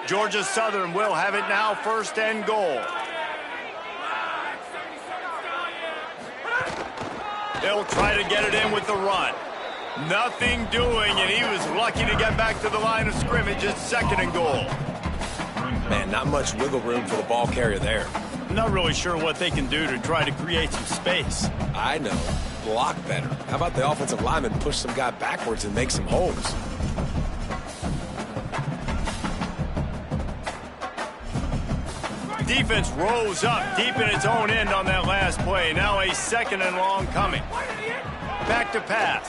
Georgia Southern will have it now, 1st and goal. They'll try to get it in with the run. Nothing doing, and he was lucky to get back to the line of scrimmage at 2nd and goal. Man, not much wiggle room for the ball carrier there. I'm not really sure what they can do to try to create some space. I know. Block better. How about the offensive lineman push some guy backwards and make some holes? Defense rose up deep in its own end on that last play. Now a 2nd and long coming. Back to pass.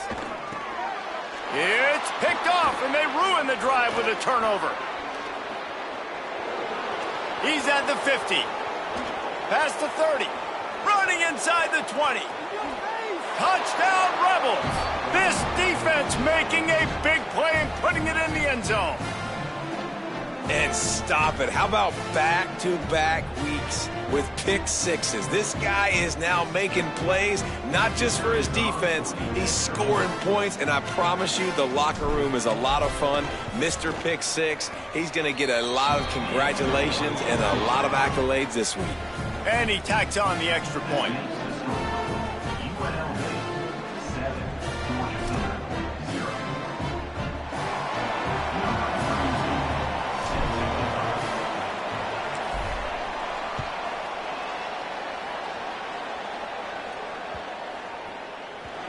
It's picked off, and they ruin the drive with a turnover. He's at the 50. Past the 30. Running inside the 20. Touchdown, Rebels. This defense making a big play and putting it in the end zone. And stop it. How about back-to-back weeks with pick sixes? This guy is now making plays, not just for his defense. He's scoring points, and I promise you the locker room is a lot of fun. Mr. Pick Six, he's going to get a lot of congratulations and a lot of accolades this week. And he tacks on the extra point.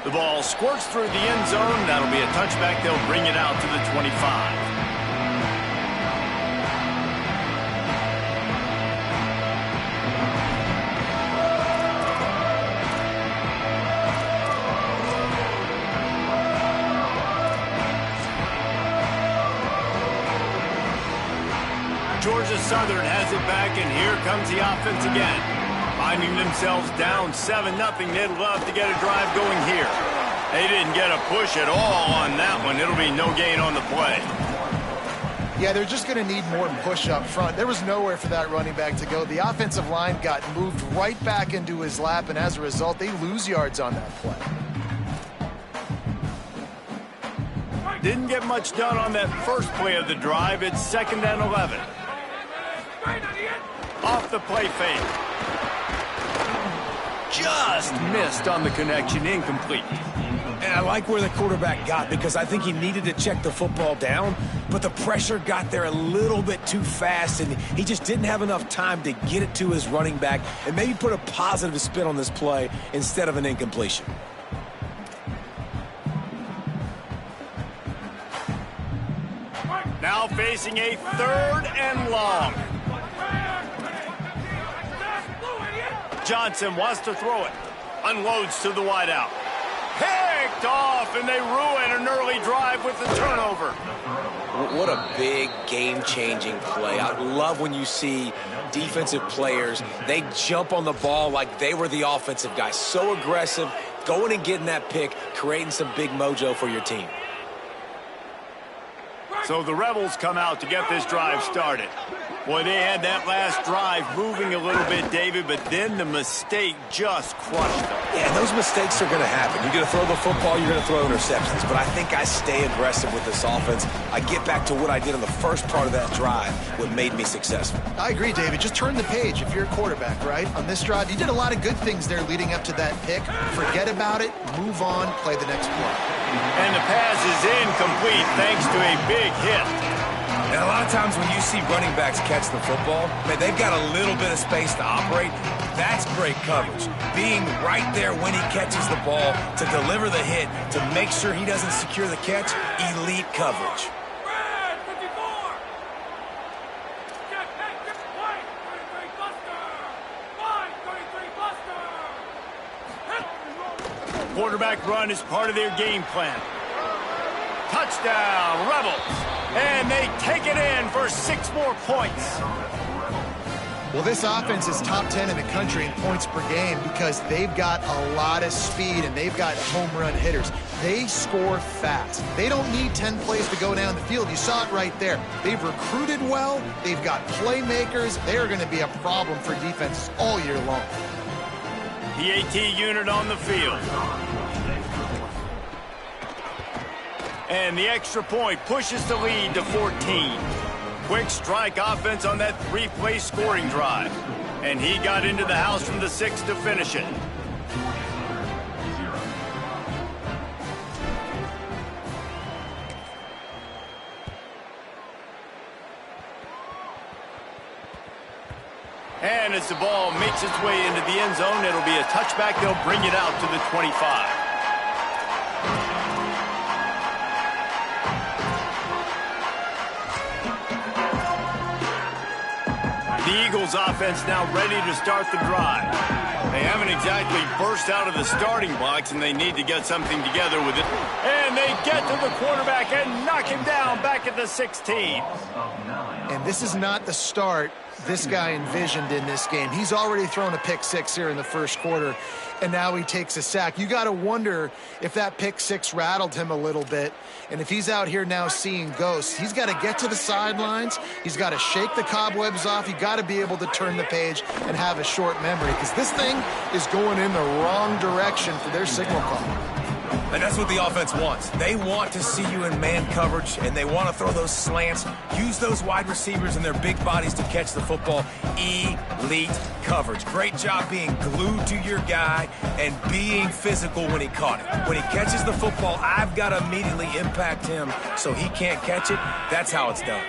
The ball squirts through the end zone. That'll be a touchback. They'll bring it out to the 25. Georgia Southern has it back, and here comes the offense again. Finding themselves down 7-0, they'd love to get a drive going here. They didn't get a push at all on that one. It'll be no gain on the play. Yeah, they're just going to need more push up front. There was nowhere for that running back to go. The offensive line got moved right back into his lap, and as a result, they lose yards on that play. Didn't get much done on that first play of the drive. It's 2nd and 11. Off the play fake. Just missed on the connection, incomplete. And I like where the quarterback got because I think he needed to check the football down, but the pressure got there a little bit too fast, and he just didn't have enough time to get it to his running back and maybe put a positive spin on this play instead of an incompletion. Now facing a 3rd and long. Johnson wants to throw it. Unloads to the wideout. Picked off, and they ruin an early drive with the turnover. What a big game-changing play. I love when you see defensive players, they jump on the ball like they were the offensive guy. So aggressive, going and getting that pick, creating some big mojo for your team. So the Rebels come out to get this drive started. Boy, they had that last drive moving a little bit, David, but then the mistake just crushed them. Yeah, those mistakes are going to happen. You're going to throw the football, you're going to throw interceptions. But I think I stay aggressive with this offense. I get back to what I did on the first part of that drive, what made me successful. I agree, David. Just turn the page if you're a quarterback, right? On this drive, you did a lot of good things there leading up to that pick. Forget about it, move on, play the next play. And the pass is incomplete thanks to a big hit. And a lot of times when you see running backs catch the football, man, they've got a little bit of space to operate. That's great coverage. Being right there when he catches the ball to deliver the hit, to make sure he doesn't secure the catch, elite coverage. Quarterback run is part of their game plan. Touchdown, Rebels. And they take it in for 6 more points. Well, this offense is top 10 in the country in points per game because they've got a lot of speed and they've got home run hitters. They score fast. They don't need 10 plays to go down the field. You saw it right there. They've recruited well. They've got playmakers. They are going to be a problem for defenses all year long. PAT unit on the field. And the extra point pushes the lead to 14. quick strike offense on that three-play scoring drive. And he got into the house from the 6 to finish it. And as the ball makes its way into the end zone, it'll be a touchback. They'll bring it out to the 25. The Eagles offense now ready to start the drive. They haven't exactly burst out of the starting blocks, and they need to get something together with it. And they get to the quarterback and knock him down back at the 16. And this is not the start this guy envisioned in this game. He's already thrown a pick six here in the first quarter, and now he takes a sack. You got to wonder if that pick six rattled him a little bit, and if he's out here now seeing ghosts. He's got to get to the sidelines. He's got to shake the cobwebs off. You got to be able to turn the page and have a short memory, because this thing is going in the wrong direction for their signal call. And that's what the offense wants. They want to see you in man coverage, and they want to throw those slants, use those wide receivers and their big bodies to catch the football. Elite coverage. Great job being glued to your guy and being physical when he caught it. When he catches the football, I've got to immediately impact him so he can't catch it. That's how it's done.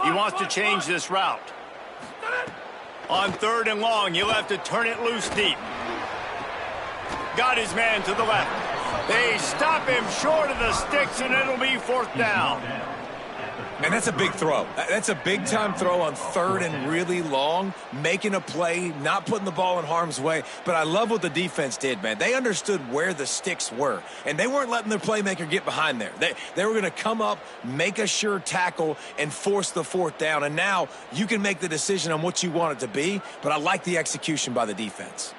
He wants to change this route. On 3rd and long, he'll have to turn it loose deep. Got his man to the left. They stop him short of the sticks, and it'll be 4th down. And that's a big throw. That's a big-time throw on 3rd and really long, making a play, not putting the ball in harm's way. But I love what the defense did, man. They understood where the sticks were, and they weren't letting their playmaker get behind there. They were going to come up, make a sure tackle, and force the 4th down. And now you can make the decision on what you want it to be, but I like the execution by the defense.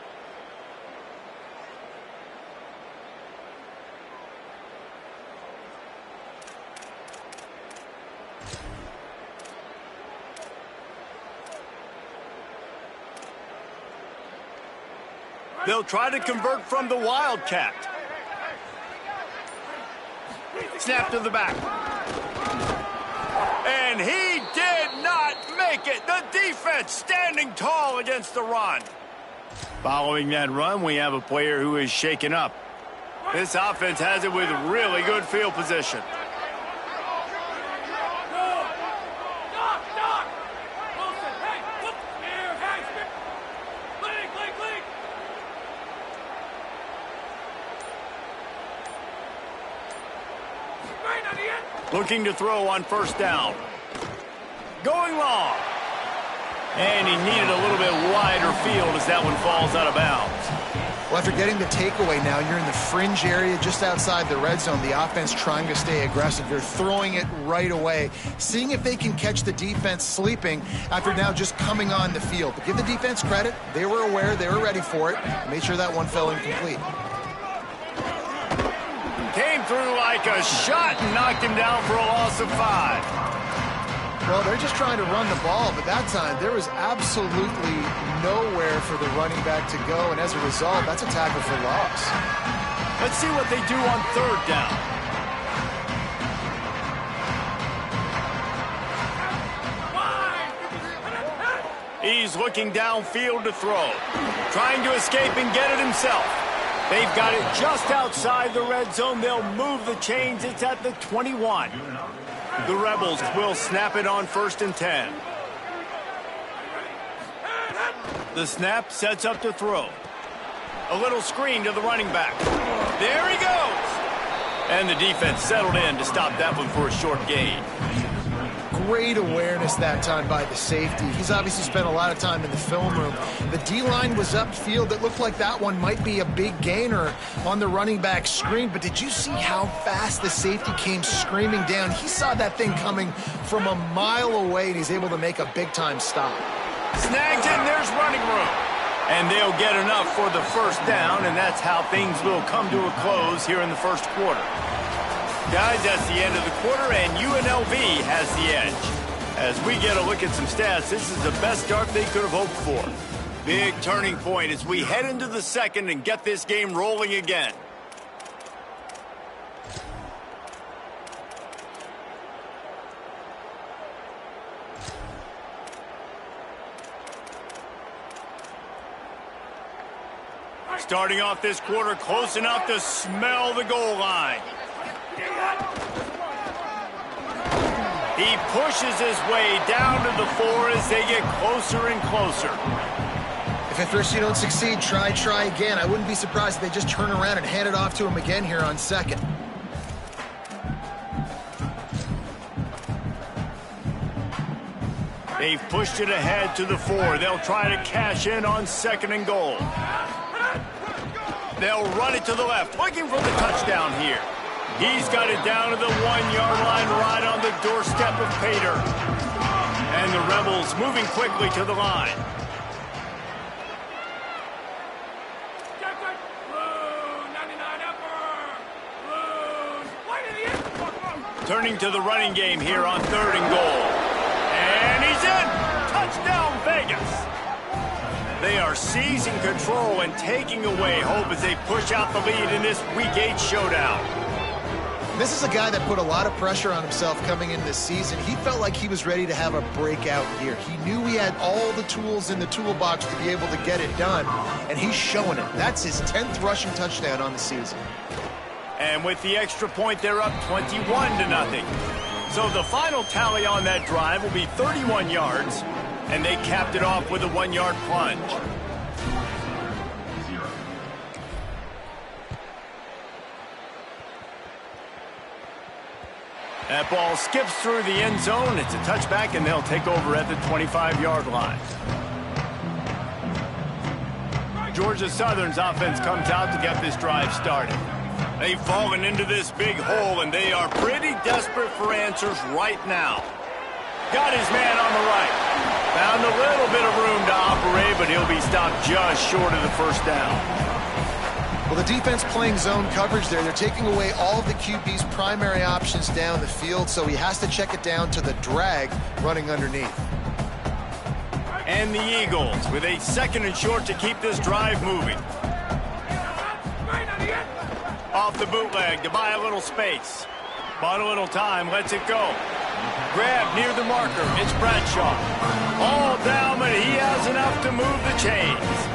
They'll try to convert from the Wildcat. Snap to the back. And he did not make it. The defense standing tall against the run. Following that run, we have a player who is shaken up. This offense has it with really good field position. Looking to throw on 1st down. Going long. And he needed a little bit wider field as that one falls out of bounds. Well, after getting the takeaway now, you're in the fringe area just outside the red zone. The offense trying to stay aggressive. You're throwing it right away, seeing if they can catch the defense sleeping after now just coming on the field. But give the defense credit. They were aware. They were ready for it. Made sure that one fell incomplete. Came through like a shot and knocked him down for a loss of 5. Well, they're just trying to run the ball, but that time there was absolutely nowhere for the running back to go, and as a result, that's a tackle for loss. Let's see what they do on 3rd down. He's looking downfield to throw, trying to escape and get it himself. They've got it just outside the red zone. They'll move the chains. It's at the 21. The Rebels will snap it on 1st and 10. The snap sets up to throw. A little screen to the running back. There he goes. And the defense settled in to stop that one for a short gain. Great awareness that time by the safety. He's obviously spent a lot of time in the film room. The D-line was upfield. It looked like that one might be a big gainer on the running back screen, but did you see how fast the safety came screaming down? He saw that thing coming from a mile away, and he's able to make a big-time stop. Snagged in, there's running room. And they'll get enough for the 1st down, and that's how things will come to a close here in the 1st quarter. Guys, that's the end of the quarter, and UNLV has the edge. As we get a look at some stats, this is the best start they could have hoped for. Big turning point as we head into the 2nd and get this game rolling again. Starting off this quarter close enough to smell the goal line. He pushes his way down to the 4 as they get closer and closer. If at first you don't succeed, try again. I wouldn't be surprised if they just turn around and hand it off to him again here on second. They've pushed it ahead to the 4. They'll try to cash in on 2nd and goal. They'll run it to the left, looking for the touchdown here. He's got it down to the 1-yard line right on the doorstep of Pater. And the Rebels moving quickly to the line. Turning to the running game here on 3rd and goal. And he's in! Touchdown, Vegas! They are seizing control and taking away hope as they push out the lead in this Week 8 showdown. This is a guy that put a lot of pressure on himself coming into this season. He felt like he was ready to have a breakout year. He knew he had all the tools in the toolbox to be able to get it done, and he's showing it. That's his 10th rushing touchdown on the season. And with the extra point, they're up 21-0. So the final tally on that drive will be 31 yards, and they capped it off with a 1-yard plunge. That ball skips through the end zone. It's a touchback, and they'll take over at the 25-yard line. Georgia Southern's offense comes out to get this drive started. They've fallen into this big hole, and they are pretty desperate for answers right now. Got his man on the right. Found a little bit of room to operate, but he'll be stopped just short of the first down. Well, the defense playing zone coverage there. They're taking away all of the QB's primary options down the field, so he has to check it down to the drag running underneath. And the Eagles with a 2nd and short to keep this drive moving. Off the bootleg to buy a little space. Bought a little time, lets it go. Grab near the marker, it's Bradshaw. All down, but he has enough to move the chains.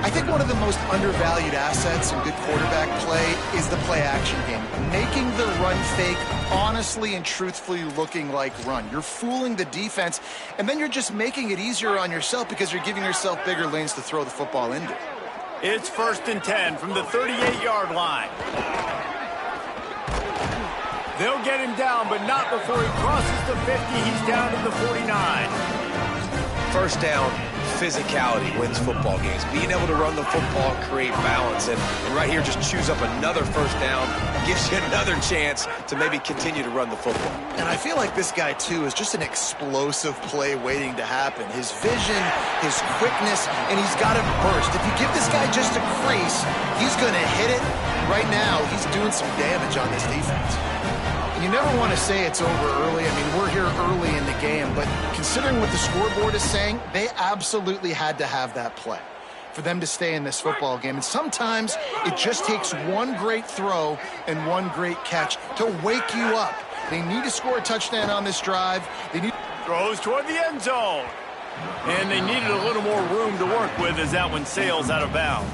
I think one of the most undervalued assets in good quarterback play is the play-action game. Making the run fake honestly and truthfully looking like run. You're fooling the defense, and then you're just making it easier on yourself because you're giving yourself bigger lanes to throw the football into. It's 1st and 10 from the 38-yard line. They'll get him down, but not before he crosses the 50. He's down to the 49. First down, physicality wins football games. Being able to run the football, create balance, and right here just choose up another first down, gives you another chance to maybe continue to run the football. And I feel like this guy, too, is just an explosive play waiting to happen. His vision, his quickness, and he's got to burst. If you give this guy just a crease, he's going to hit it. Right now, he's doing some damage on this defense. You never want to say it's over early. I mean, we're here early in the game, but considering what the scoreboard is saying, they absolutely had to have that play for them to stay in this football game. And sometimes it just takes one great throw and one great catch to wake you up. They need to score a touchdown on this drive. They need throws toward the end zone. And they needed a little more room to work with as that one sails out of bounds.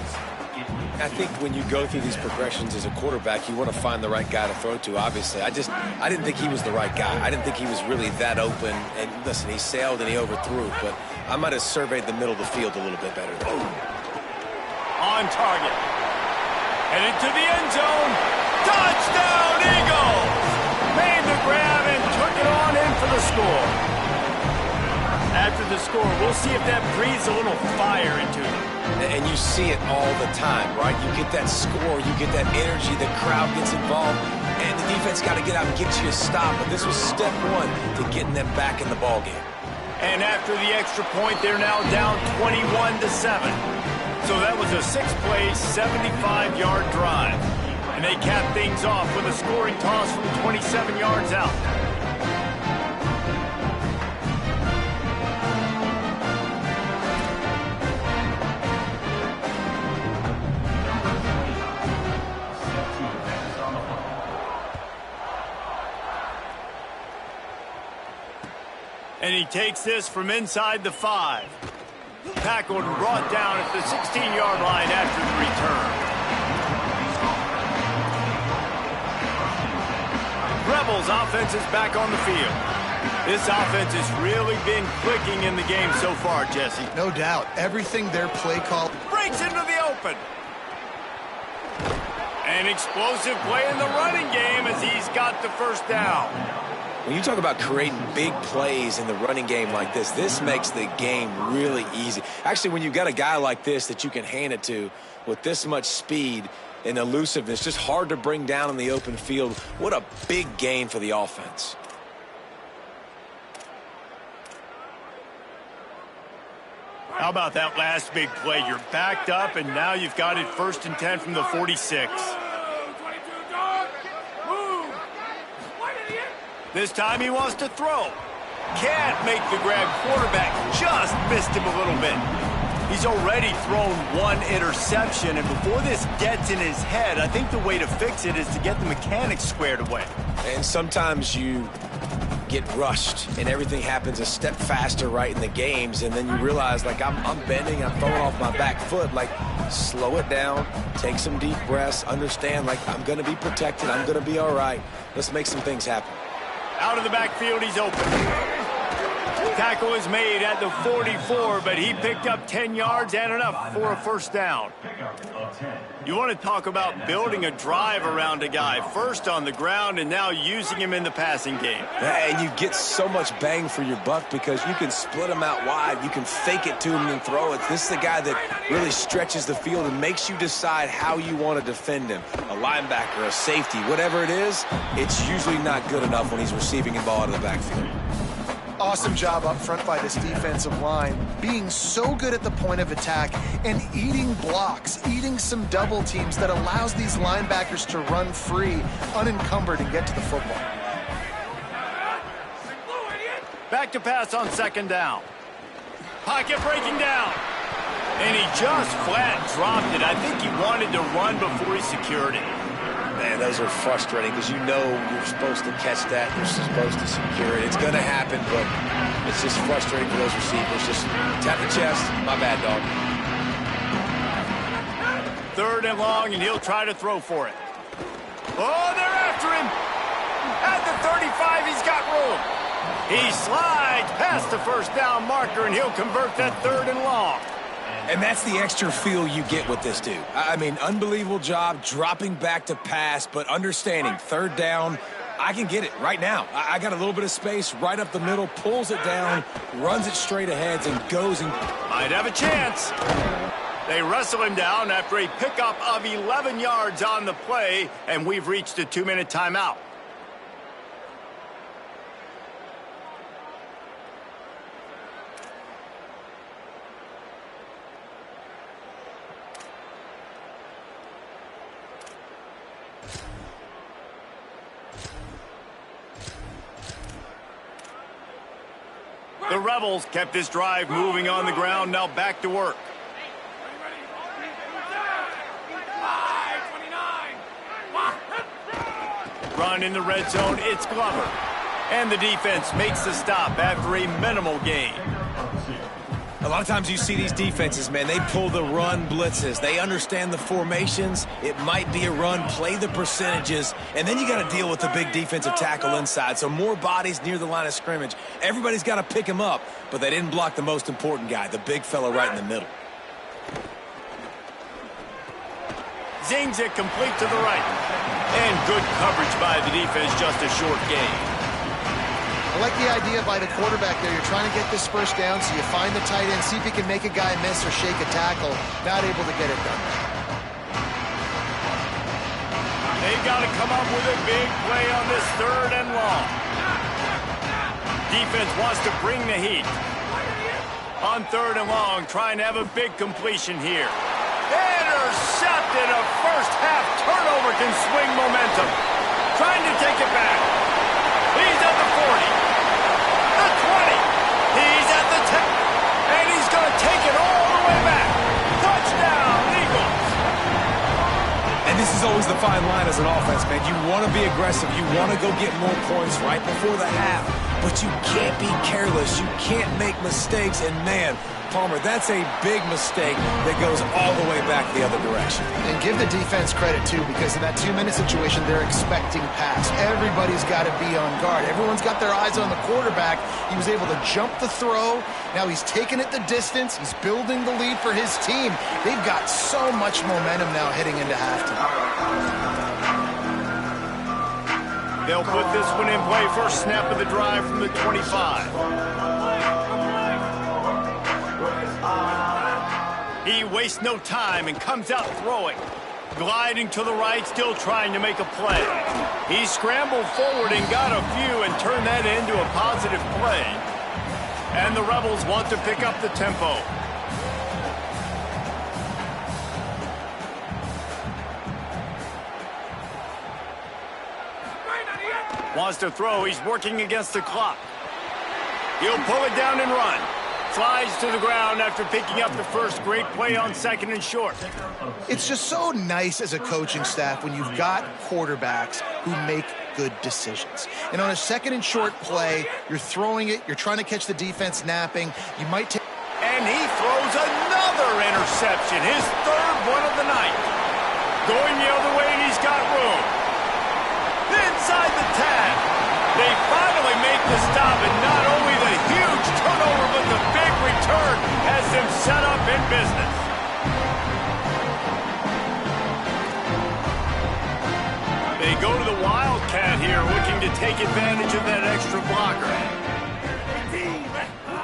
I think when you go through these progressions as a quarterback, you want to find the right guy to throw to, obviously. I didn't think he was the right guy. I didn't think he was really that open. And listen, he sailed and he overthrew, but I might have surveyed the middle of the field a little bit better there. On target. Headed to the end zone. Touchdown, Eagles! Made the grab and took it on in for the score. After the score, we'll see if that breathes a little fire into them. And you see it all the time, right? You get that score, you get that energy, the crowd gets involved, and the defense got to get out and get you a stop. But this was step one to getting them back in the ballgame. And after the extra point, they're now down 21-7. So that was a 6-play, 75-yard drive. And they cap things off with a scoring toss from 27 yards out. And he takes this from inside the 5. Tackled and brought down at the 16-yard line after the return. Rebels offense is back on the field. This offense has really been clicking in the game so far, Jesse. No doubt. Everything their play call Breaks into the open. An explosive play in the running game as he's got the first down. When you talk about creating big plays in the running game like this makes the game really easy. Actually, when you've got a guy like this that you can hand it to with this much speed and elusiveness, just hard to bring down in the open field, what a big gain for the offense. How about that last big play? You're backed up, and now you've got it 1st and 10 from the 46. This time he wants to throw. Can't make the grab. Quarterback just missed him a little bit. He's already thrown one interception, and before this gets in his head, I think the way to fix it is to get the mechanics squared away. And sometimes you get rushed and everything happens a step faster right in the games, and then you realize, like, I'm bending, I'm throwing off my back foot. Like, slow it down, take some deep breaths, understand, like, I'm going to be protected, I'm going to be all right. Let's make some things happen. Out of the backfield, he's open. Tackle is made at the 44, but he picked up 10 yards and enough for a first down. You want to talk about building a drive around a guy, first on the ground and now using him in the passing game. And you get so much bang for your buck because you can split him out wide. You can fake it to him and throw it. This is the guy that really stretches the field and makes you decide how you want to defend him. A linebacker, a safety, whatever it is, it's usually not good enough when he's receiving the ball out of the backfield. Awesome job up front by this defensive line, being so good at the point of attack and eating blocks, eating some double teams that allows these linebackers to run free, unencumbered, and get to the football. Back to pass on 2nd down. Pocket breaking down. And he just flat dropped it. I think he wanted to run before he secured it. Man, those are frustrating because you know you're supposed to catch that. You're supposed to secure it. It's going to happen, but it's just frustrating for those receivers. Just tap the chest. My bad, dog. 3rd and long, and he'll try to throw for it. Oh, they're after him. At the 35, he's got room. He slides past the first down marker, and he'll convert that 3rd and long. And that's the extra feel you get with this dude. I mean, unbelievable job dropping back to pass, but understanding 3rd down, I can get it right now. I got a little bit of space right up the middle, pulls it down, runs it straight ahead, and goes and... Might have a chance. They wrestle him down after a pickup of 11 yards on the play, and we've reached a 2-minute timeout. The Rebels kept this drive moving on the ground, now back to work. Run in the red zone, it's Glover. And the defense makes the stop after a minimal gain. A lot of times you see these defenses, man, they pull the run blitzes. They understand the formations. It might be a run, play the percentages, and then you got to deal with the big defensive tackle inside. So more bodies near the line of scrimmage. Everybody's got to pick him up, but they didn't block the most important guy, the big fella right in the middle. Zings it complete to the right. And good coverage by the defense, just a short gain. I like the idea by the quarterback there. You're trying to get this first down, so you find the tight end, see if he can make a guy miss or shake a tackle. Not able to get it done. They've got to come up with a big play on this 3rd and long. Defense wants to bring the heat. On 3rd and long, trying to have a big completion here. Intercepted. A first-half turnover can swing momentum. Trying to take it back. He's at the 40. The 20. He's at the 10. And he's going to take it all the way back. Touchdown, Eagles. And this is always the fine line as an offense, man. You want to be aggressive. You want to go get more points right before the half. But you can't be careless. You can't make mistakes. And, man, Palmer, that's a big mistake that goes all the way back the other direction. And give the defense credit, too, because in that 2-minute situation, they're expecting pass. Everybody's got to be on guard. Everyone's got their eyes on the quarterback. He was able to jump the throw. Now he's taking it the distance. He's building the lead for his team. They've got so much momentum now heading into halftime. They'll put this one in play. First snap of the drive from the 25. He wastes no time and comes out throwing. Gliding to the right, still trying to make a play. He scrambled forward and got a few and turned that into a positive play. And the Rebels want to pick up the tempo. Wants to throw. He's working against the clock. He'll pull it down and run. Slides to the ground after picking up the first. Great play on 2nd and short. It's just so nice as a coaching staff when you've got quarterbacks who make good decisions. And on a 2nd and short play, you're throwing it, you're trying to catch the defense napping. You might take... And he throws another interception, his 3rd one of the night. Going the other way, and he's got room. Inside the 10. They finally make the stop, and not only the huge turnover, but the big return has them set up in business. They go to the Wildcat here, looking to take advantage of that extra blocker.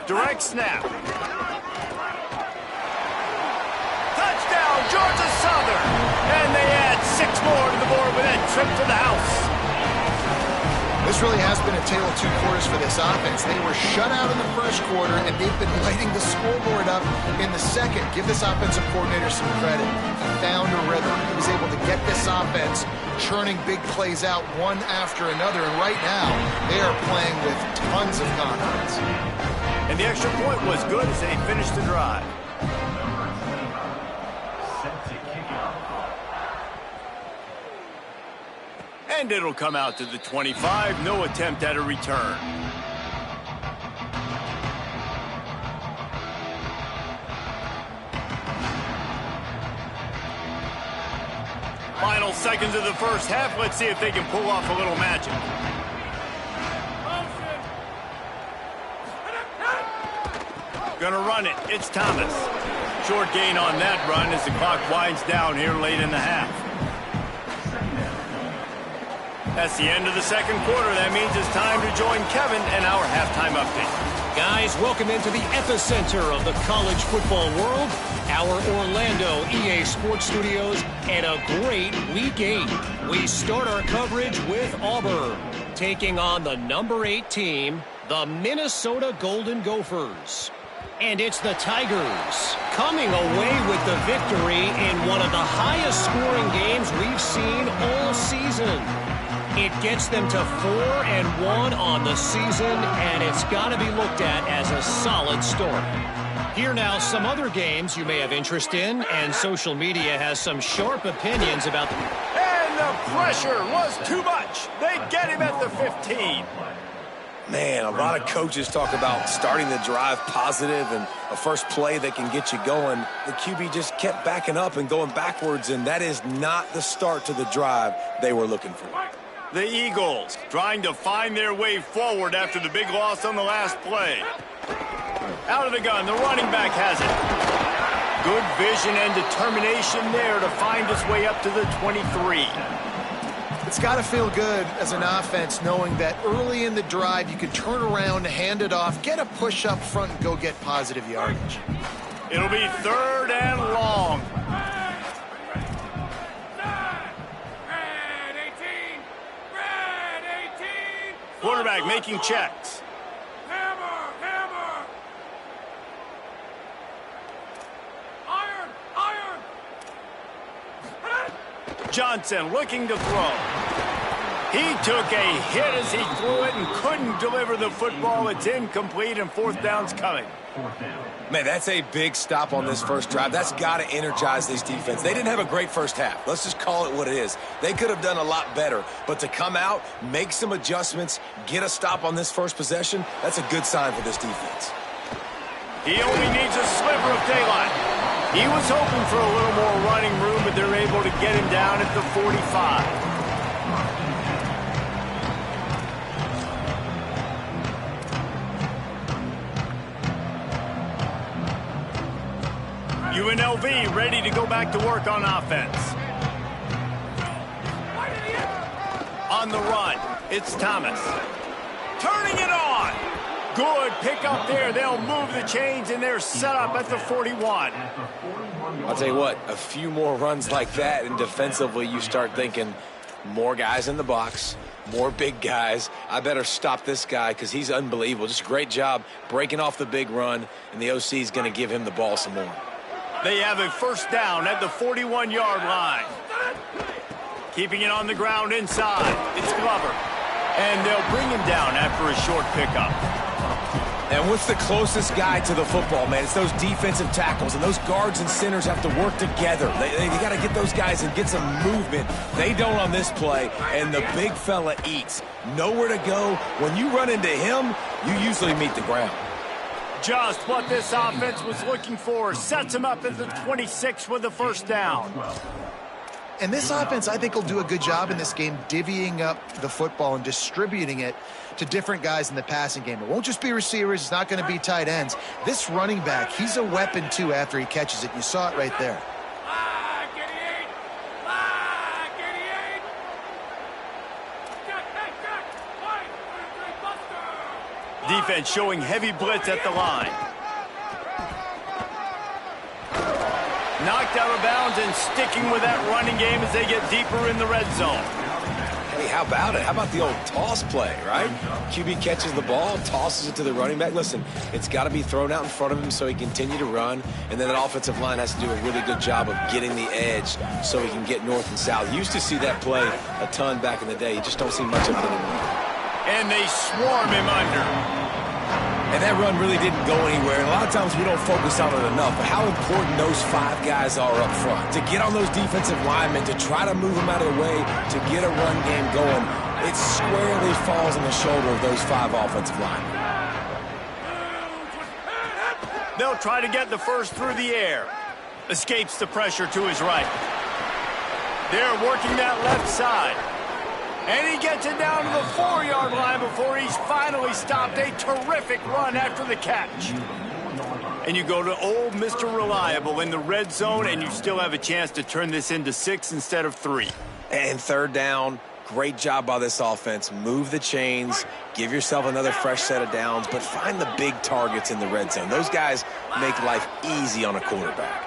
Direct snap. Touchdown, Georgia Southern. And they add 6 more to the board with that trip to the house. This really has been a tale of 2 quarters for this offense. They were shut out in the first quarter, and they've been lighting the scoreboard up in the second. Give this offensive coordinator some credit. He found a rhythm. He was able to get this offense churning big plays out one after another, and right now they are playing with tons of confidence. And the extra point was good as they finished the drive. And it'll come out to the 25. No attempt at a return. Final seconds of the first half. Let's see if they can pull off a little magic. Gonna run it. It's Thomas. Short gain on that run as the clock winds down here late in the half. That's the end of the second quarter. That means it's time to join Kevin and our halftime update. Guys, welcome into the epicenter of the college football world, our Orlando EA Sports Studios, and a great Week 8. We start our coverage with Auburn, taking on the number 8 team, the Minnesota Golden Gophers. And it's the Tigers coming away with the victory in one of the highest scoring games we've seen all season. It gets them to 4-1 on the season, and it's got to be looked at as a solid story. Here now, some other games you may have interest in, and social media has some sharp opinions about them. And the pressure was too much. They get him at the 15. Man, a lot of coaches talk about starting the drive positive and a first play that can get you going. The QB just kept backing up and going backwards, and that is not the start to the drive they were looking for. The Eagles trying to find their way forward after the big loss on the last play. Out of the gun, the running back has it. Good vision and determination there to find his way up to the 23. It's got to feel good as an offense knowing that early in the drive you can turn around, hand it off, get a push up front, and go get positive yardage. It'll be 3rd and long. Quarterback making checks. Hammer! Iron! Johnson looking to throw. He took a hit as he threw it and couldn't deliver the football. It's incomplete, and 4th down's coming. Man, that's a big stop on this first drive. That's got to energize this defense. They didn't have a great first half. Let's just call it what it is. They could have done a lot better. But to come out, make some adjustments, get a stop on this first possession, that's a good sign for this defense. He only needs a sliver of daylight. He was hoping for a little more running room, but they're able to get him down at the 45. UNLV ready to go back to work on offense. On the run, it's Thomas. Turning it on. Good pick up there. They'll move the chains, and they're set up at the 41. I'll tell you what, a few more runs like that, and defensively you start thinking more guys in the box, more big guys. I better stop this guy because he's unbelievable. Just a great job breaking off the big run, and the OC is going to give him the ball some more. They have a first down at the 41-yard line. Keeping it on the ground inside. It's Glover. And they'll bring him down after a short pickup. And what's the closest guy to the football, man? It's those defensive tackles, and those guards and centers have to work together. They got to get those guys and get some movement. They don't on this play, and the big fella eats. Nowhere to go. When you run into him, you usually meet the ground. Just what this offense was looking for. Sets him up at the 26 with the first down. And this offense, I think, will do a good job in this game divvying up the football and distributing it to different guys in the passing game. It won't just be receivers. It's not going to be tight ends. This running back, he's a weapon, too, after he catches it. You saw it right there. Defense showing heavy blitz at the line. Knocked out of bounds and sticking with that running game as they get deeper in the red zone. Hey, how about it? How about the old toss play, right? QB catches the ball, tosses it to the running back. Listen, it's got to be thrown out in front of him so he can continue to run, and then that offensive line has to do a really good job of getting the edge so he can get north and south. You used to see that play a ton back in the day. You just don't see much of it anymore. And they swarm him under. And that run really didn't go anywhere. And a lot of times we don't focus on it enough. But how important those five guys are up front. To get on those defensive linemen, to try to move them out of the way, to get a run game going, it squarely falls on the shoulder of those five offensive linemen. They'll try to get the first through the air. Escapes the pressure to his right. They're working that left side. And he gets it down to the 4-yard line before he's finally stopped. A terrific run after the catch. And you go to old Mr. Reliable in the red zone, and you still have a chance to turn this into 6 instead of 3. And third down, great job by this offense. Move the chains, give yourself another fresh set of downs, but find the big targets in the red zone. Those guys make life easy on a quarterback.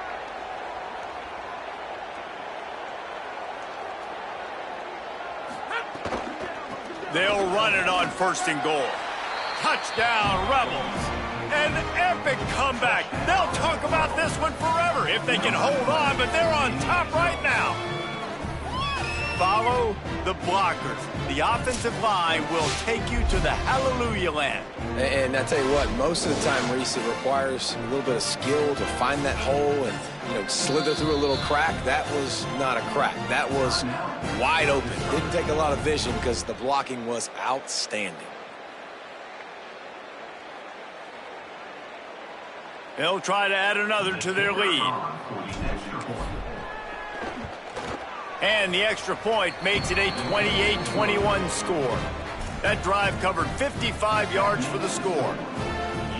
They'll run it on first and goal. Touchdown, Rebels. An epic comeback. They'll talk about this one forever if they can hold on, but they're on top right now. Follow the blockers. The offensive line will take you to the hallelujah land. And I tell you what, most of the time, Reese, it requires a little bit of skill to find that hole and, slither through a little crack. That was not a crack. That was wide open. Didn't take a lot of vision because the blocking was outstanding. They'll try to add another to their lead. And the extra point makes it a 28-21 score. That drive covered 55 yards for the score.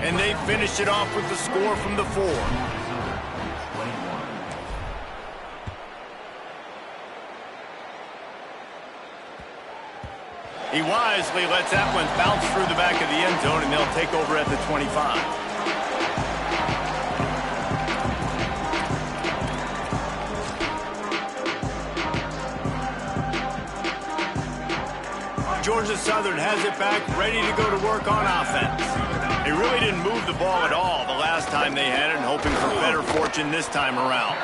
And they finished it off with the score from the 4. He wisely lets that one bounce through the back of the end zone, and they'll take over at the 25. Georgia Southern has it back, ready to go to work on offense. They really didn't move the ball at all the last time they had it, hoping for better fortune this time around.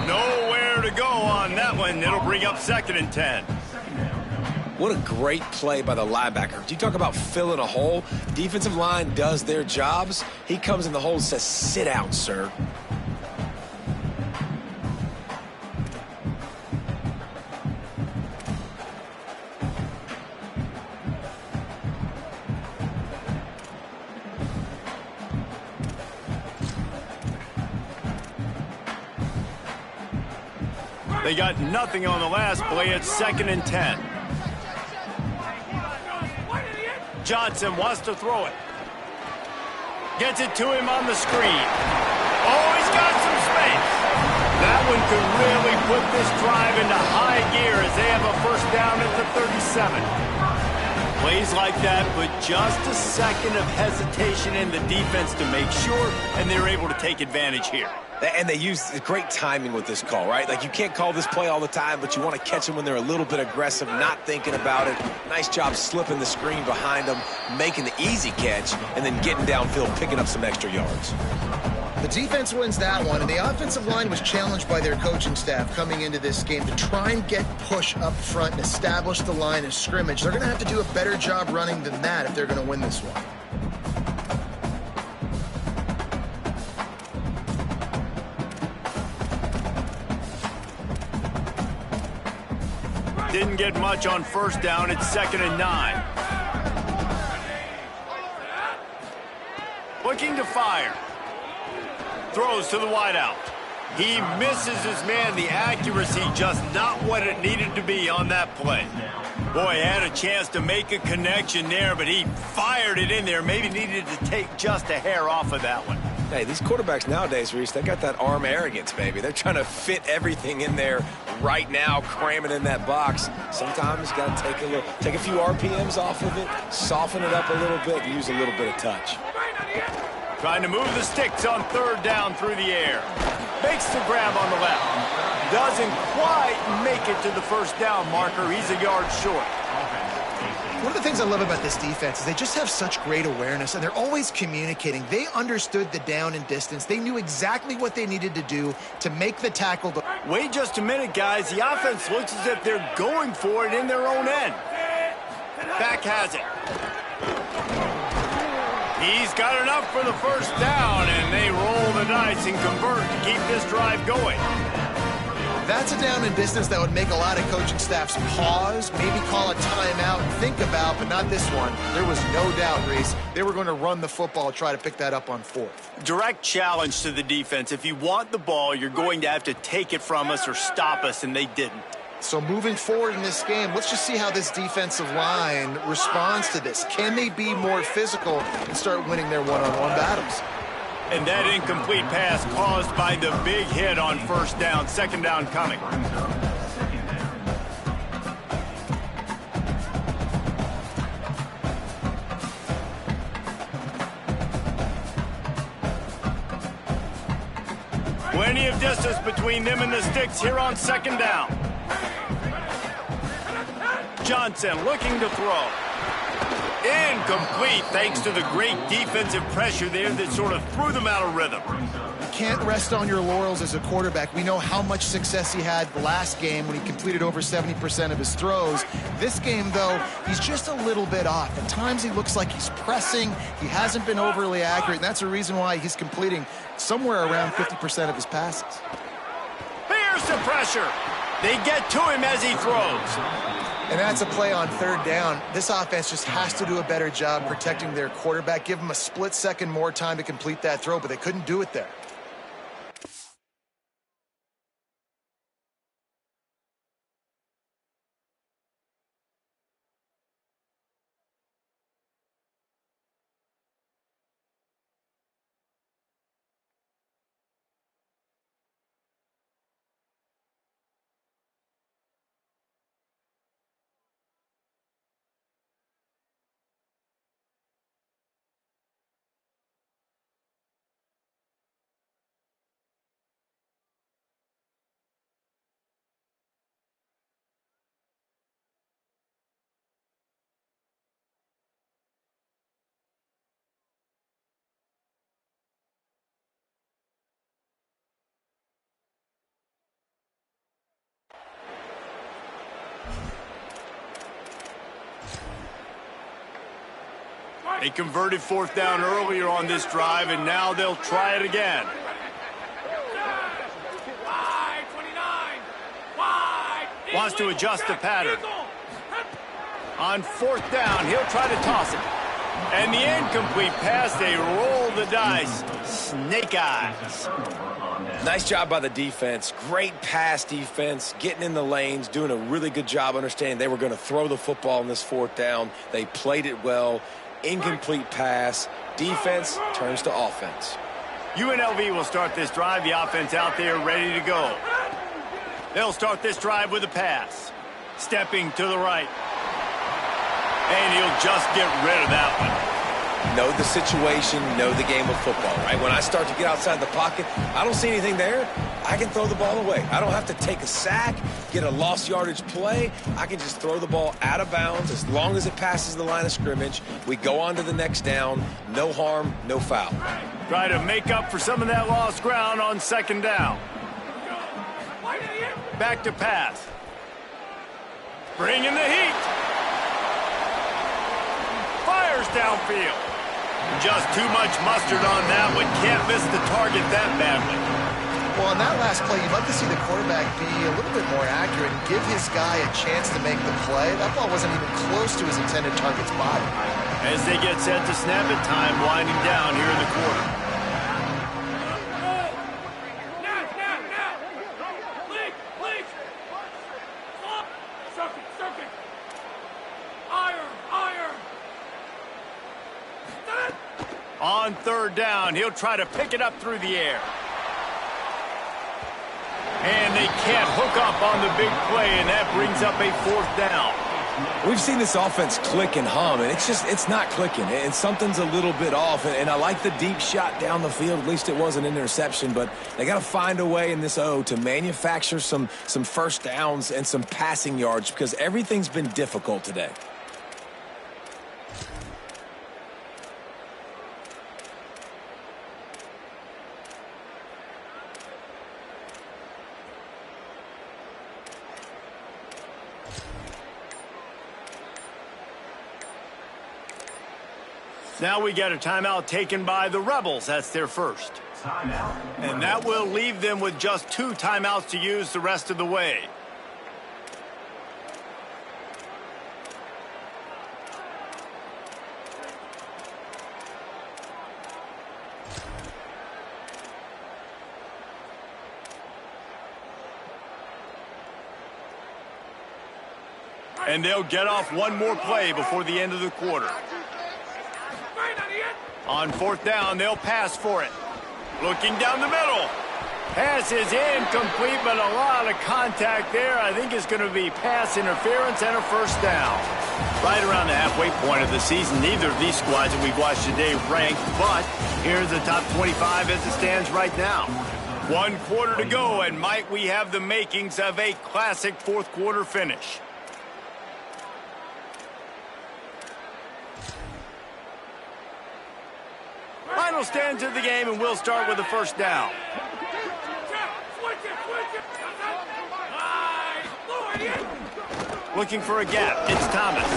Nowhere to go on that one. It'll bring up 2nd and 10. What a great play by the linebacker. You talk about filling a hole. Defensive line does their jobs. He comes in the hole and says, "Sit down, sir." They got nothing on the last play. It's 2nd and 10. Johnson wants to throw it. Gets it to him on the screen. Oh, he's got some space. That one could really put this drive into high gear as they have a first down at the 37. Plays like that put just a second of hesitation in the defense to make sure, and they're able to take advantage here. And they use great timing with this call, right? Like, you can't call this play all the time, but you want to catch them when they're a little bit aggressive, not thinking about it. Nice job slipping the screen behind them, making the easy catch, and then getting downfield, picking up some extra yards. The defense wins that one, and the offensive line was challenged by their coaching staff coming into this game to try and get push up front and establish the line of scrimmage. They're going to have to do a better job running than that if they're going to win this one. Didn't get much on first down. It's 2nd and 9. Looking to fire. Throws to the wideout. He misses his man. The accuracy just not what it needed to be on that play. Boy, had a chance to make a connection there, but he fired it in there. Maybe needed to take just a hair off of that one. Hey, these quarterbacks nowadays, Reese, they got that arm arrogance, baby. They're trying to fit everything in there right now, cramming in that box. Sometimes you got to take a few RPMs off of it, soften it up a little bit, and use a little bit of touch. Trying to move the sticks on 3rd down through the air. Makes the grab on the left. Doesn't quite make it to the first down marker. He's a yard short. One of the things I love about this defense is they just have such great awareness, and they're always communicating. They understood the down and distance. They knew exactly what they needed to do to make the tackle. Wait just a minute, guys. The offense looks as if they're going for it in their own end. Back has it. He's got enough for the first down, and they roll the dice and convert to keep this drive going. That's a down and distance that would make a lot of coaching staffs pause, maybe call a timeout and think about, but not this one. There was no doubt, Reese, they were going to run the football, try to pick that up on 4th. Direct challenge to the defense. If you want the ball, you're going to have to take it from us or stop us, and they didn't. So moving forward in this game, let's just see how this defensive line responds to this. Can they be more physical and start winning their one-on-one battles? And that incomplete pass caused by the big hit on first down. 2nd down coming. Plenty of distance between them and the sticks here on 2nd down. Johnson looking to throw. Incomplete thanks to the great defensive pressure there that sort of threw them out of rhythm. Can't rest on your laurels as a quarterback. We know how much success he had the last game when he completed over 70% of his throws. This game, though, he's just a little bit off. At times he looks like he's pressing. He hasn't been overly accurate, and that's the reason why he's completing somewhere around 50% of his passes. Here's the pressure. They get to him as he throws. And that's a play on 3rd down. This offense just has to do a better job protecting their quarterback. Give him a split second more time to complete that throw, but they couldn't do it there. They converted 4th down earlier on this drive, and now they'll try it again. Wants to adjust the pattern. On 4th down, he'll try to toss it. And the incomplete pass, they roll the dice. Snake eyes. Nice job by the defense. Great pass defense, getting in the lanes, doing a really good job understanding they were going to throw the football in this fourth down. They played it well. Incomplete pass. Defense turns to offense. UNLV will start this drive. The offense out there ready to go. They'll start this drive with a pass. Stepping to the right. And he'll just get rid of that one. Know the situation, know the game of football, right? When I start to get outside the pocket, I don't see anything there, I can throw the ball away. I don't have to take a sack, get a lost yardage play. I can just throw the ball out of bounds as long as it passes the line of scrimmage. We go on to the next down. No harm, no foul. Try to make up for some of that lost ground on second down. Back to pass. Bringing the heat. Fires downfield. Just too much mustard on that one. Can't miss the target that badly. Well, on that last play, you'd love to see the quarterback be a little bit more accurate and give his guy a chance to make the play. That ball wasn't even close to his intended target's body. As they get set to snap it, time winding down here in the quarter. On third down, he'll try to pick it up through the air. And they can't hook up on the big play, and that brings up a fourth down. We've seen this offense click and hum, and it's not clicking. And something's a little bit off. And I like the deep shot down the field. At least it wasn't an interception, but they got to find a way in this O to manufacture some first downs and some passing yards because everything's been difficult today. Now we get a timeout taken by the Rebels. That's their first. And that will leave them with just 2 timeouts to use the rest of the way. And they'll get off one more play before the end of the quarter. On fourth down, they'll pass for it. Looking down the middle. Pass is incomplete, but a lot of contact there. I think it's going to be pass interference and a first down. Right around the halfway point of the season, neither of these squads that we've watched today ranked, but here's the top 25 as it stands right now. 1 quarter to go, and might we have the makings of a classic fourth quarter finish. Final stands of the game, and we'll start with the first down. Looking for a gap. It's Thomas.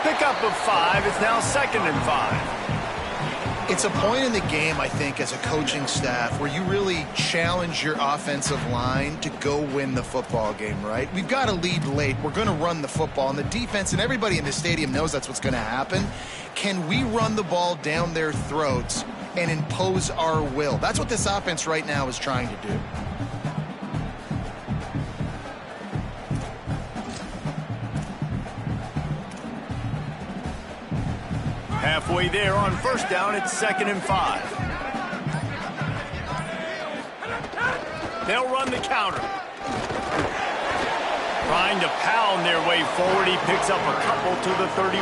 Pickup of 5. It's now 2nd and 5. It's a point in the game, I think, as a coaching staff where you really challenge your offensive line to go win the football game, right? We've got to lead late. We're going to run the football. And the defense and everybody in the stadium knows that's what's going to happen. Can we run the ball down their throats and impose our will? That's what this offense right now is trying to do. Halfway there on first down, it's 2nd and 5. They'll run the counter. Trying to pound their way forward. He picks up a couple to the 31.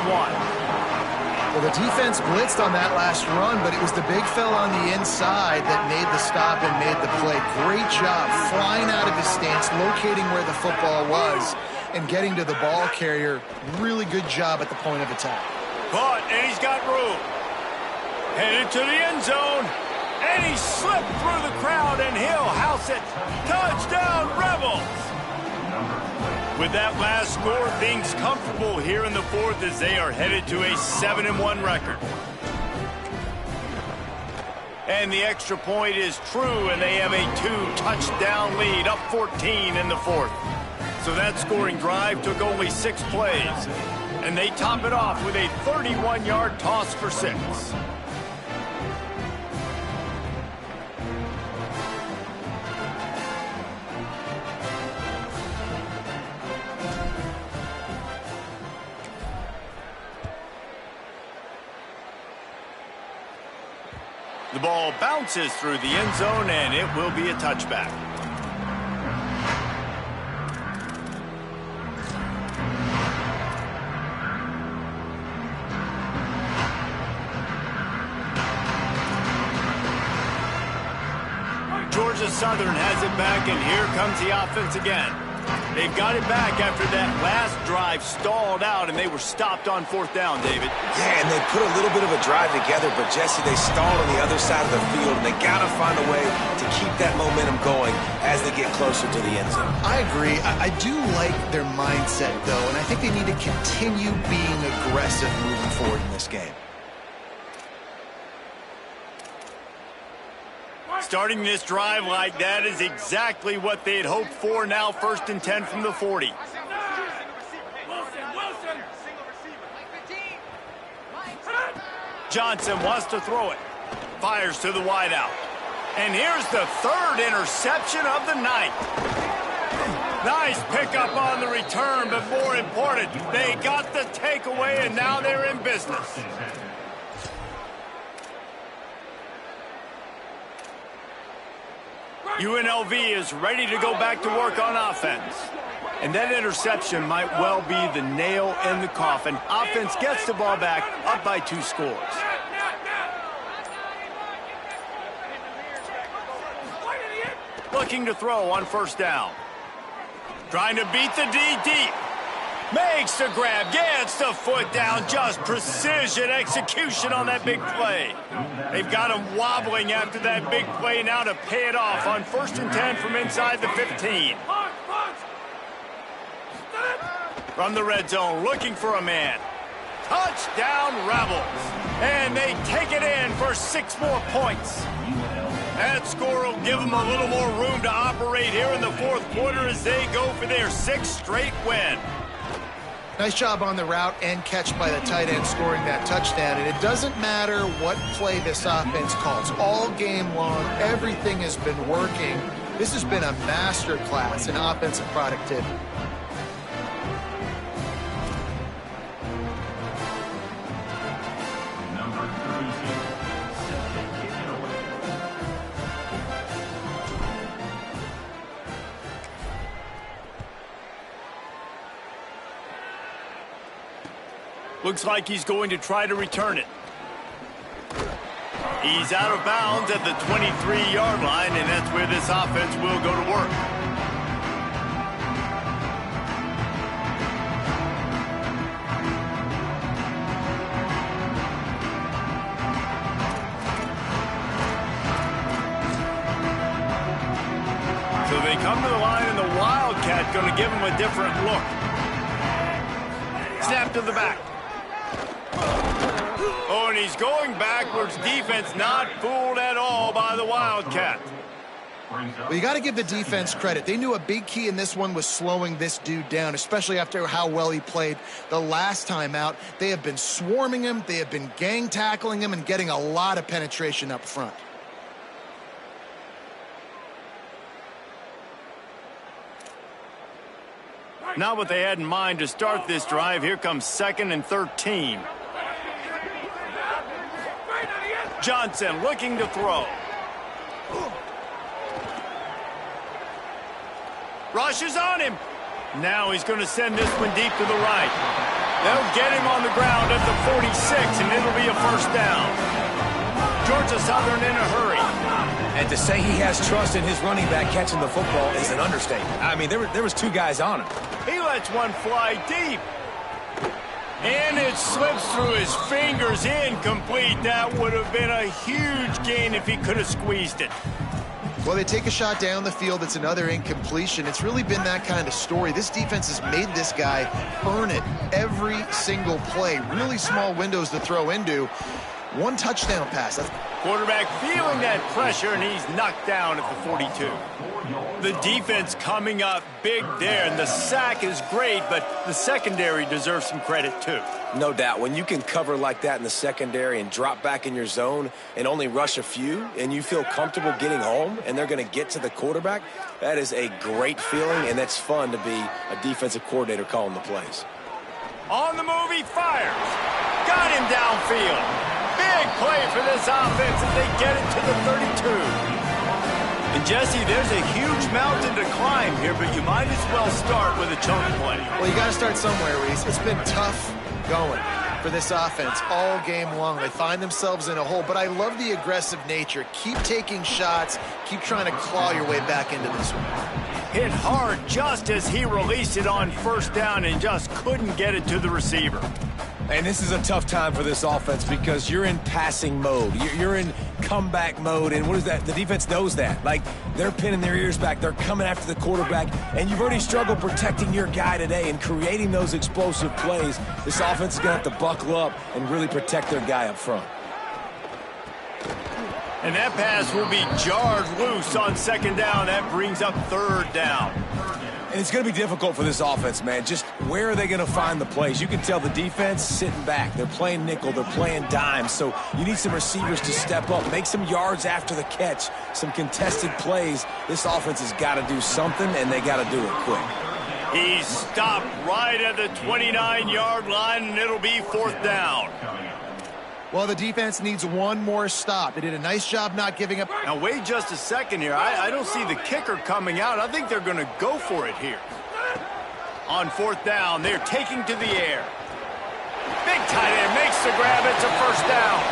Well, the defense blitzed on that last run, but it was the big fella on the inside that made the stop and made the play. Great job flying out of his stance, locating where the football was, and getting to the ball carrier. Really good job at the point of attack. Caught, and he's got room. Headed to the end zone, and he slipped through the crowd, and he'll house it. Touchdown, Rebels! With that last score, things comfortable here in the fourth as they are headed to a 7-1 record. And the extra point is true, and they have a 2-touchdown lead, up 14 in the fourth. So that scoring drive took only 6 plays. And they top it off with a 31-yard toss for 6. The ball bounces through the end zone, and it will be a touchback. Georgia Southern has it back, and here comes the offense again. They've got it back after that last drive stalled out, and they were stopped on 4th down, David. Yeah, and they put a little bit of a drive together, but, Jesse, they stalled on the other side of the field, and they got to find a way to keep that momentum going as they get closer to the end zone. I agree. I do like their mindset, though, and I think they need to continue being aggressive moving forward in this game. Starting this drive like that is exactly what they had hoped for. Now 1st and 10 from the 40. Johnson wants to throw it. Fires to the wideout. And here's the 3rd interception of the night. Nice pickup on the return, but more important, they got the takeaway, and now they're in business. UNLV is ready to go back to work on offense. And that interception might well be the nail in the coffin. Offense gets the ball back, up by 2 scores. Looking to throw on 1st down. Trying to beat the D deep. Makes the grab, gets the foot down, just precision execution on that big play. They've got him wobbling after that big play now to pay it off on 1st and 10 from inside the 15. From the red zone, looking for a man. Touchdown Rebels. And they take it in for 6 more points. That score will give them a little more room to operate here in the 4th quarter as they go for their 6th straight win. Nice job on the route and catch by the tight end scoring that touchdown. And it doesn't matter what play this offense calls. All game long, everything has been working. This has been a master class in offensive productivity. Looks like he's going to try to return it. He's out of bounds at the 23-yard line, and that's where this offense will go to work. So they come to the line, and the Wildcat going to give him a different look. Snap to the back. Oh, and he's going backwards. Defense not fooled at all by the Wildcat. Well, you got to give the defense credit. They knew a big key in this one was slowing this dude down, especially after how well he played the last time out. They have been swarming him. They have been gang tackling him and getting a lot of penetration up front. Not what they had in mind to start this drive. Here comes 2nd and 13. Johnson looking to throw. Rushes on him. Now he's going to send this one deep to the right. They'll get him on the ground at the 46, and it'll be a 1st down. Georgia Southern in a hurry. And to say he has trust in his running back catching the football is an understatement. I mean, there was 2 guys on him. He lets one fly deep. And it slips through his fingers, incomplete. That would have been a huge gain if he could have squeezed it. Well, they take a shot down the field. It's another incompletion. It's really been that kind of story. This defense has made this guy earn it every single play. Really small windows to throw into. 1 touchdown pass. That's quarterback feeling that pressure, and he's knocked down at the 42. The defense coming up big there, and the sack is great, but the secondary deserves some credit too. No doubt. When you can cover like that in the secondary and drop back in your zone and only rush a few, and you feel comfortable getting home, and they're going to get to the quarterback, that is a great feeling, and that's fun to be a defensive coordinator calling the plays. On the move, he fires. Got him downfield. Big play for this offense as they get it to the 32. And Jesse, there's a huge mountain to climb here, but you might as well start with a chunk play. Well, you got to start somewhere, Reese. It's been tough going for this offense all game long. They find themselves in a hole, but I love the aggressive nature. Keep taking shots. Keep trying to claw your way back into this one. Hit hard just as he released it on first down and just couldn't get it to the receiver. And this is a tough time for this offense because you're in passing mode. You're in comeback mode, and what is that? The defense knows that. Like, they're pinning their ears back. They're coming after the quarterback, and you've already struggled protecting your guy today and creating those explosive plays. This offense is going to have to buckle up and really protect their guy up front. And that pass will be jarred loose on second down. That brings up third down. And it's going to be difficult for this offense, man. Just where are they going to find the plays? You can tell the defense sitting back. They're playing nickel. They're playing dime. So you need some receivers to step up, make some yards after the catch, some contested plays. This offense has got to do something, and they got to do it quick. He's stopped right at the 29-yard line, and it'll be fourth down. Well, the defense needs one more stop. They did a nice job not giving up. Now, wait just a second here. I don't see the kicker coming out. I think they're going to go for it here. On fourth down, they're taking to the air. Big tight end makes the grab. It's a first down.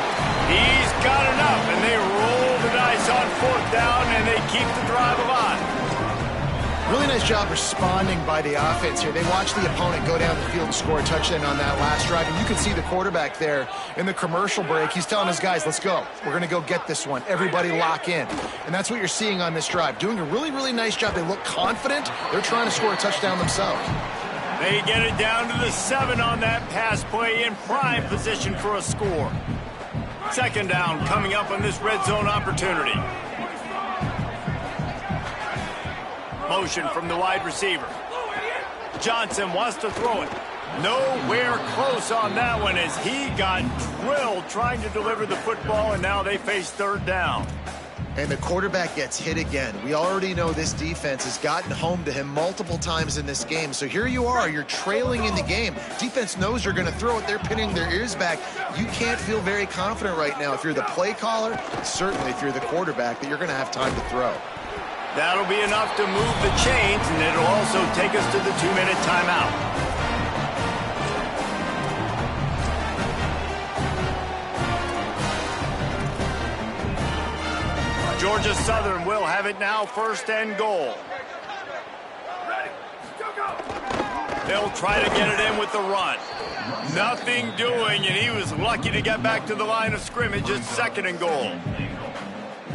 He's got enough, and they roll the dice on fourth down, and they keep the drive alive. Really nice job responding by the offense here. They watched the opponent go down the field and score a touchdown on that last drive. And you can see the quarterback there in the commercial break. He's telling his guys, let's go. We're going to go get this one. Everybody lock in. And that's what you're seeing on this drive. Doing a really, really nice job. They look confident. They're trying to score a touchdown themselves. They get it down to the 7 on that pass play in prime position for a score. Second down coming up on this red zone opportunity. Motion from the wide receiver. Johnson wants to throw it. Nowhere close on that one as he got drilled trying to deliver the football, and now they face third down. And the quarterback gets hit again. We already know this defense has gotten home to him multiple times in this game. So here you are, you're trailing in the game. Defense knows you're going to throw it. They're pinning their ears back. You can't feel very confident right now if you're the play caller, certainly if you're the quarterback, that you're going to have time to throw. That'll be enough to move the chains, and it'll also take us to the 2-minute timeout. Georgia Southern will have it now, first and goal. They'll try to get it in with the run. Nothing doing, and he was lucky to get back to the line of scrimmage. It's second and goal.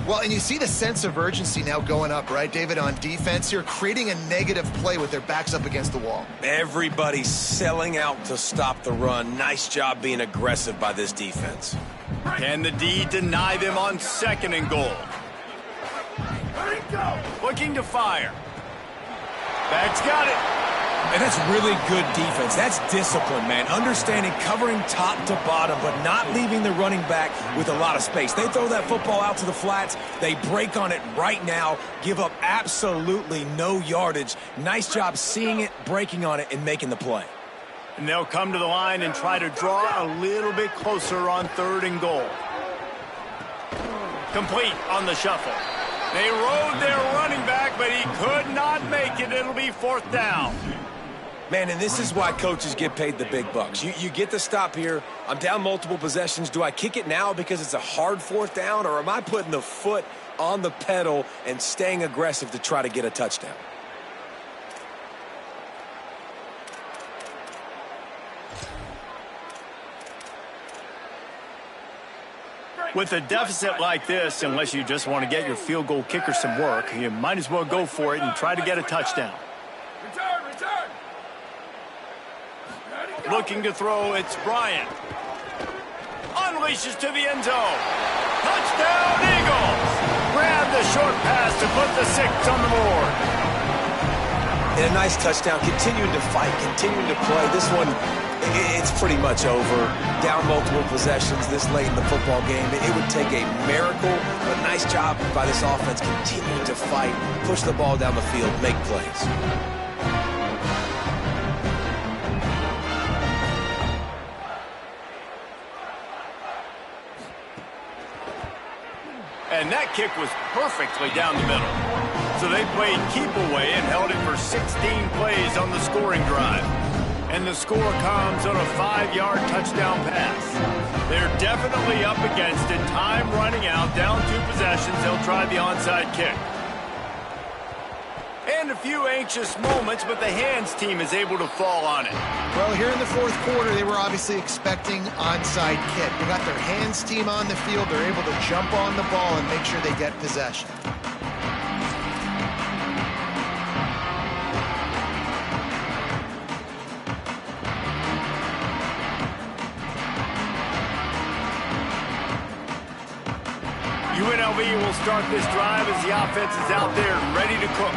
Well, and you see the sense of urgency now going up, right, David, on defense here, creating a negative play with their backs up against the wall. Everybody's selling out to stop the run. Nice job being aggressive by this defense. Can the D deny them on second and goal? Looking to fire. That's got it. And that's really good defense. That's discipline, man. Understanding, covering top to bottom, but not leaving the running back with a lot of space. They throw that football out to the flats. They break on it right now, give up absolutely no yardage. Nice job seeing it, breaking on it, and making the play. And they'll come to the line and try to draw a little bit closer on third and goal. Complete on the shuffle. They rode their running back, but he could not make it. It'll be fourth down. Man, and this is why coaches get paid the big bucks. You get the stop here. I'm down multiple possessions. Do I kick it now because it's a hard fourth down, or am I putting the foot on the pedal and staying aggressive to try to get a touchdown? With a deficit like this, unless you just want to get your field goal kicker some work, you might as well go for it and try to get a touchdown. Return! Looking to throw, it's Bryant. Unleashes to the end zone. Touchdown, Eagles! Grab the short pass to put the 6 on the board. And a nice touchdown, continuing to fight, continuing to play. This one, it's pretty much over. Down multiple possessions this late in the football game. It would take a miracle, but nice job by this offense continuing to fight, push the ball down the field, make plays. And that kick was perfectly down the middle. So they played keep away and held it for 16 plays on the scoring drive. And the score comes on a 5-yard touchdown pass. They're definitely up against it. Time running out, down 2 possessions. They'll try the onside kick. And a few anxious moments, but the hands team is able to fall on it. Well, here in the fourth quarter, they were obviously expecting onside kick. They got their hands team on the field. They're able to jump on the ball and make sure they get possession. UNLV will start this drive as the offense is out there and ready to cook.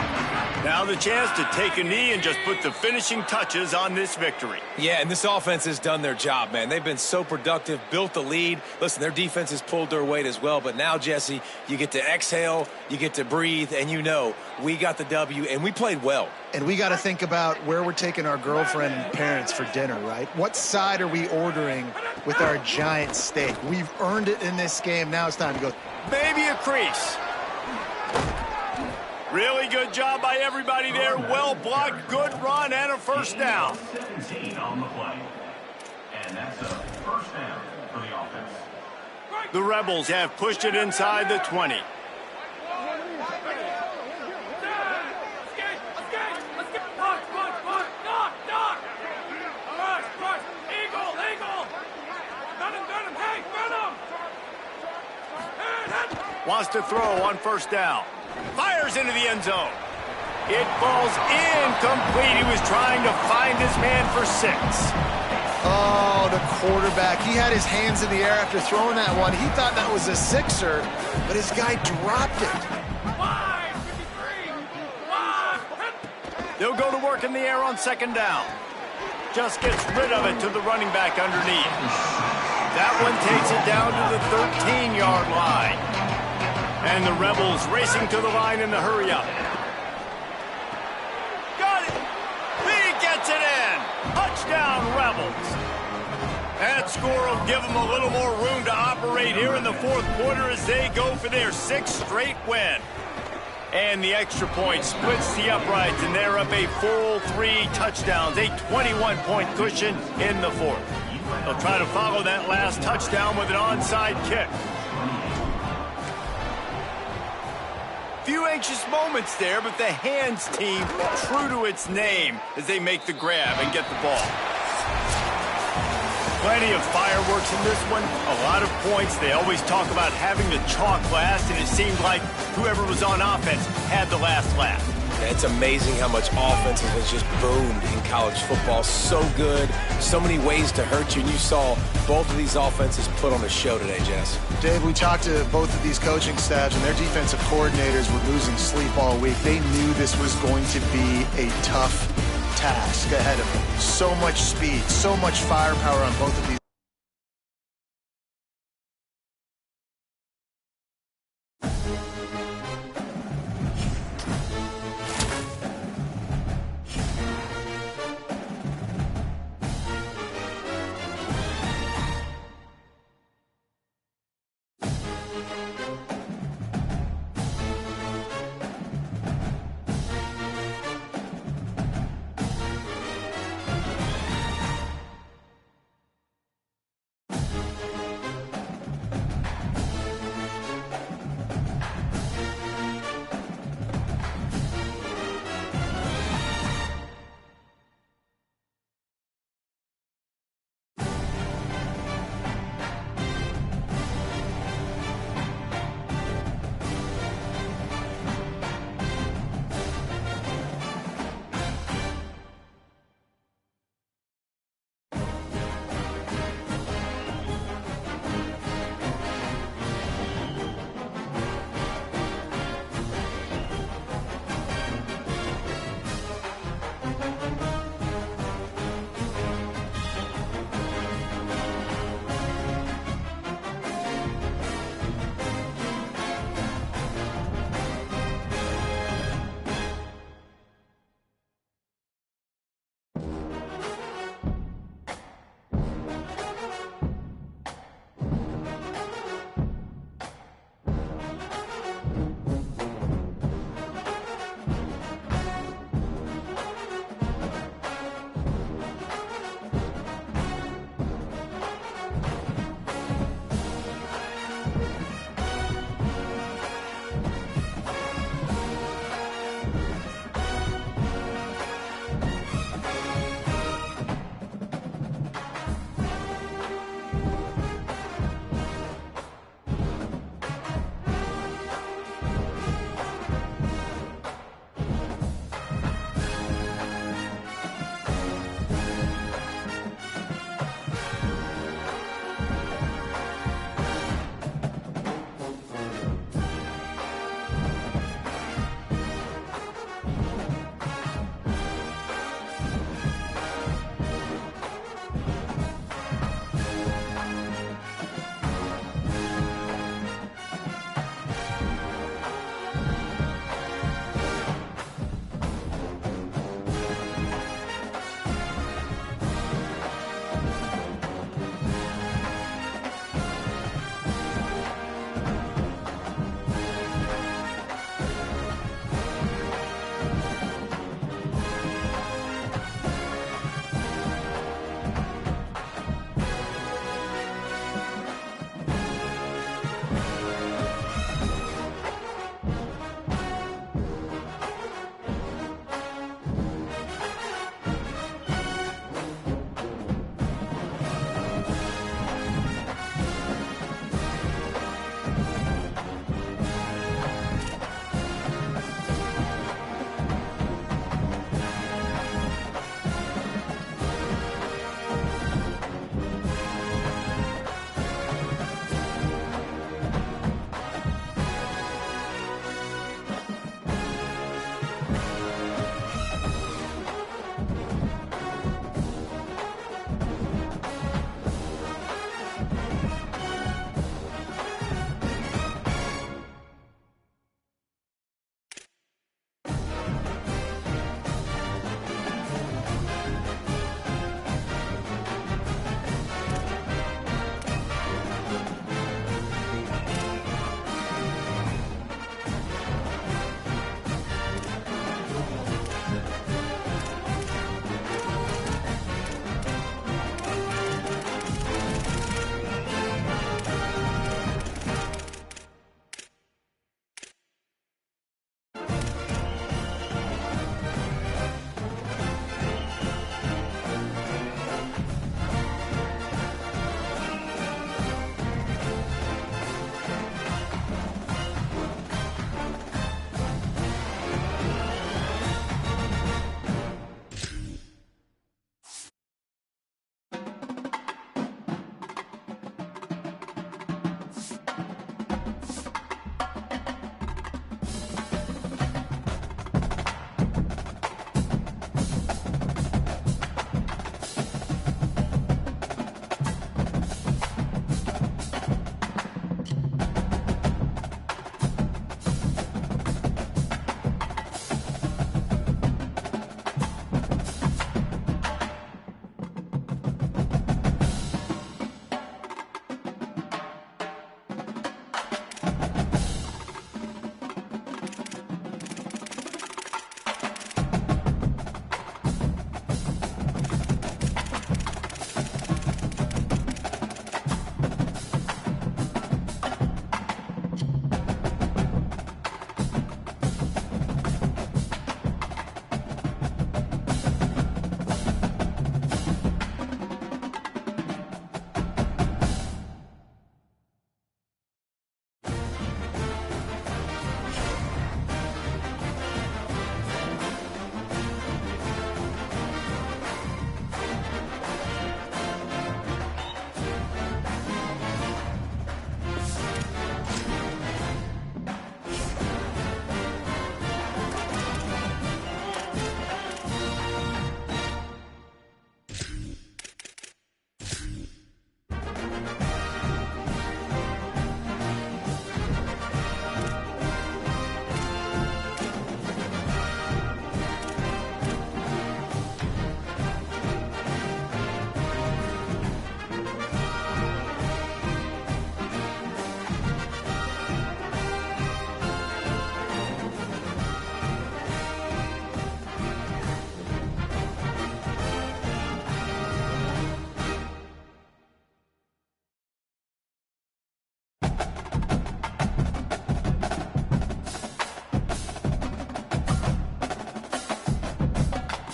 Now the chance to take a knee and just put the finishing touches on this victory. Yeah, and this offense has done their job, man. They've been so productive, built the lead. Listen, their defense has pulled their weight as well. But now, Jesse, you get to exhale, you get to breathe, and you know we got the W, and we played well. And we got to think about where we're taking our girlfriend and parents for dinner, right? What side are we ordering with our giant steak? We've earned it in this game. Now it's time to go. Maybe a crease. Really good job by everybody there. Well blocked, good run, and a first down. 17 on the play. And that's a first down for the offense. The Rebels have pushed it inside the 20. Wants to throw on first down. Fires into the end zone. It falls incomplete. He was trying to find his man for 6. Oh, the quarterback. He had his hands in the air after throwing that one. He thought that was a 6er, but his guy dropped it. They'll go to work in the air on second down. Just gets rid of it to the running back underneath. That one takes it down to the 13-yard line. And the Rebels racing to the line in the hurry-up. Got it! He gets it in! Touchdown, Rebels! That score will give them a little more room to operate here in the fourth quarter as they go for their 6th straight win. And the extra point splits the uprights, and they're up a full 3 touchdowns, a 21-point cushion in the fourth. They'll try to follow that last touchdown with an onside kick. Few anxious moments there, but the hands team true to its name as they make the grab and get the ball. Plenty of fireworks in this one, a lot of points. They always talk about having the chalk last, and it seemed like whoever was on offense had the last laugh. Yeah, it's amazing how much offense has just boomed in college football. So good, so many ways to hurt you, and you saw both of these offenses put on a show today, Jess. Dave, we talked to both of these coaching staffs, and their defensive coordinators were losing sleep all week. They knew this was going to be a tough task ahead of them. So much speed, so much firepower on both of these.